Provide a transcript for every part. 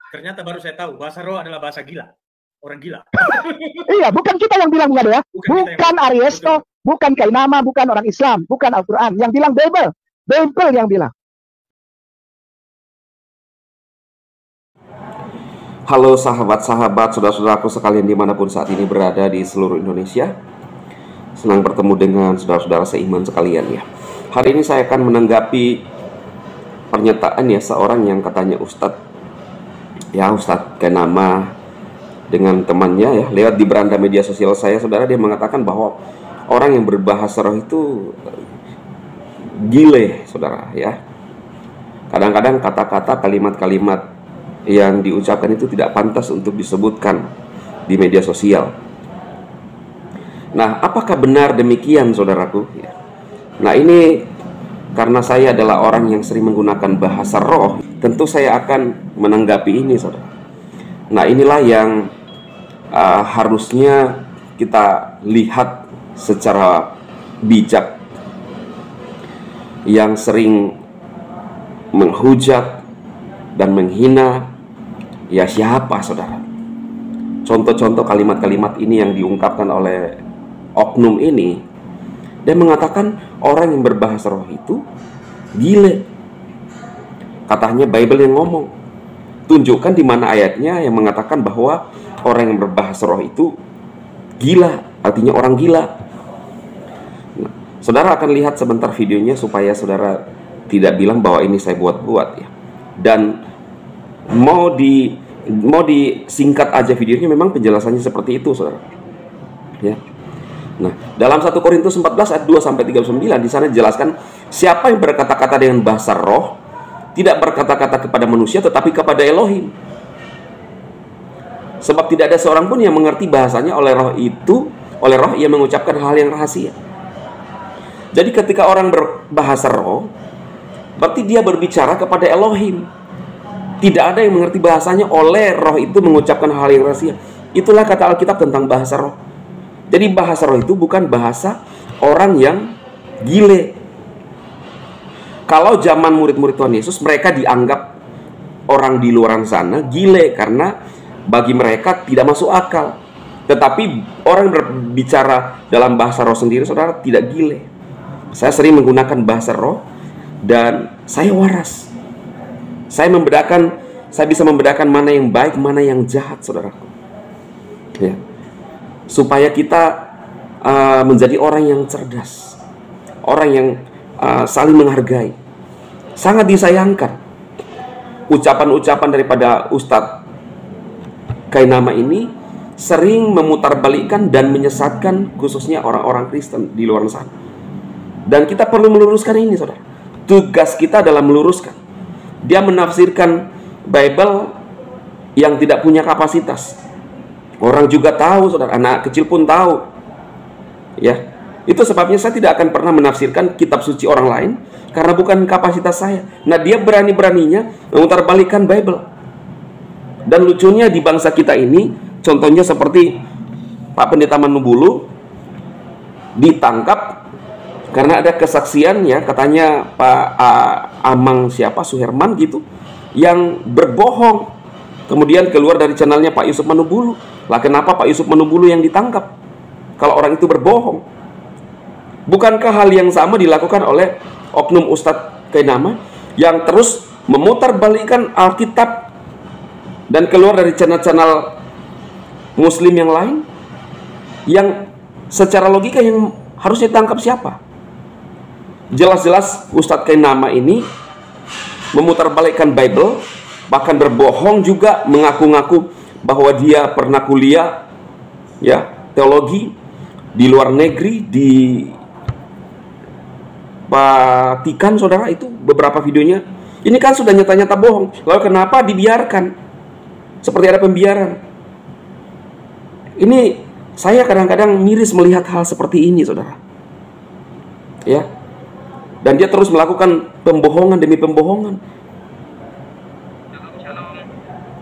Ternyata baru saya tahu bahasa roh adalah bahasa gila. Orang gila. Iya, bukan kita yang bilang, bukan ya. Bukan Ariesto, bukan Kainama, bukan orang Islam, bukan Al-Quran. Yang bilang Bible. Bible yang bilang. Halo sahabat-sahabat, saudara-saudaraku sekalian dimanapun saat ini berada di seluruh Indonesia. Senang bertemu dengan saudara-saudara seiman sekalian ya. Hari ini saya akan menanggapi pernyataan ya seorang yang katanya Ustadz Kainama dengan temannya ya, lewat di beranda media sosial saya, saudara, dia mengatakan bahwa orang yang berbahasa roh itu gile, saudara ya. Kadang-kadang kata-kata, kalimat-kalimat yang diucapkan itu tidak pantas untuk disebutkan di media sosial. Nah, apakah benar demikian, saudaraku? Nah, ini karena saya adalah orang yang sering menggunakan bahasa roh, tentu saya akan menanggapi ini, saudara. Nah, inilah yang harusnya kita lihat secara bijak. Yang sering menghujat dan menghina, ya siapa, saudara? Contoh-contoh kalimat-kalimat ini yang diungkapkan oleh oknum ini. Dia mengatakan orang yang berbahasa roh itu gile. Katanya Bible yang ngomong. Tunjukkan di mana ayatnya yang mengatakan bahwa orang yang berbahasa roh itu gila, artinya orang gila. Nah, saudara akan lihat sebentar videonya supaya saudara tidak bilang bahwa ini saya buat-buat ya. Dan mau disingkat aja videonya, memang penjelasannya seperti itu, saudara. Ya. Nah, dalam 1 Korintus 14 ayat 2 sampai 39 di sana dijelaskan siapa yang berkata-kata dengan bahasa roh tidak berkata-kata kepada manusia tetapi kepada Elohim. Sebab tidak ada seorang pun yang mengerti bahasanya, oleh roh ia mengucapkan hal yang rahasia. Jadi ketika orang berbahasa roh, berarti dia berbicara kepada Elohim. Tidak ada yang mengerti bahasanya, oleh roh itu mengucapkan hal yang rahasia. Itulah kata Alkitab tentang bahasa roh. Jadi bahasa roh itu bukan bahasa orang yang gile. Kalau zaman murid-murid Tuhan Yesus, mereka dianggap orang di luar sana gile karena bagi mereka tidak masuk akal. Tetapi orang berbicara dalam bahasa roh sendiri, saudara, tidak gile. Saya sering menggunakan bahasa roh dan saya waras. Saya bisa membedakan mana yang baik, mana yang jahat, saudaraku. Ya. Supaya kita menjadi orang yang cerdas, orang yang saling menghargai. Sangat disayangkan ucapan-ucapan daripada Ustadz Kainama ini sering memutarbalikkan dan menyesatkan khususnya orang-orang Kristen di luar sana. Dan kita perlu meluruskan ini, saudara. Tugas kita adalah meluruskan. Dia menafsirkan Bible yang tidak punya kapasitas. Orang juga tahu, saudara, anak kecil pun tahu. Ya, itu sebabnya saya tidak akan pernah menafsirkan kitab suci orang lain karena bukan kapasitas saya. Nah, dia berani-beraninya memutarbalikkan Bible. Dan lucunya di bangsa kita ini, contohnya seperti Pak Pendeta Manubulu ditangkap karena ada kesaksian ya, katanya Pak Amang Suherman gitu, yang berbohong. Kemudian keluar dari channelnya Pak Yusuf Manubulu. Lah kenapa Pak Yusuf Manubulu yang ditangkap kalau orang itu berbohong? Bukankah hal yang sama dilakukan oleh oknum Ustadz Kainama yang terus memutarbalikkan Alkitab dan keluar dari channel-channel Muslim yang lain, yang secara logika yang harusnya ditangkap siapa? Jelas-jelas Ustadz Kainama ini memutarbalikkan Bible, bahkan berbohong juga, mengaku-ngaku bahwa dia pernah kuliah ya teologi di luar negeri, di Vatikan, saudara. Itu beberapa videonya. Ini kan sudah nyata-nyata bohong. Lalu kenapa dibiarkan? Seperti ada pembiaran. Ini saya kadang-kadang miris melihat hal seperti ini, saudara. Ya. Dan dia terus melakukan pembohongan demi pembohongan.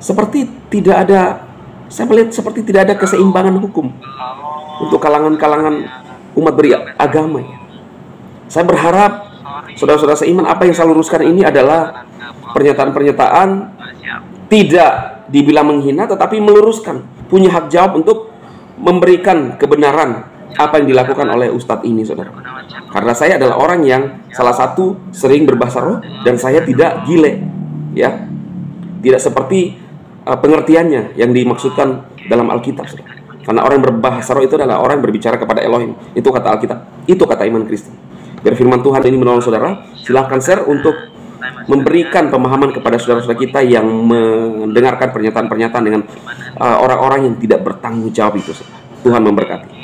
Seperti tidak ada, saya melihat seperti tidak ada keseimbangan hukum untuk kalangan-kalangan umat beragama. Saya berharap saudara-saudara seiman, apa yang saya luruskan ini adalah pernyataan-pernyataan tidak dibilang menghina, tetapi meluruskan, punya hak jawab untuk memberikan kebenaran apa yang dilakukan oleh Ustadz ini, saudara. Karena saya adalah orang yang salah satu sering berbahasa roh dan saya tidak gile, ya, tidak seperti pengertiannya yang dimaksudkan dalam Alkitab, saudara. Karena orang yang berbahasa roh itu adalah orang yang berbicara kepada Elohim. Itu kata Alkitab, itu kata iman Kristen. Biar firman Tuhan ini menolong saudara. Silahkan share untuk memberikan pemahaman kepada saudara-saudara kita yang mendengarkan pernyataan-pernyataan dengan orang-orang yang tidak bertanggung jawab itu. Tuhan memberkati.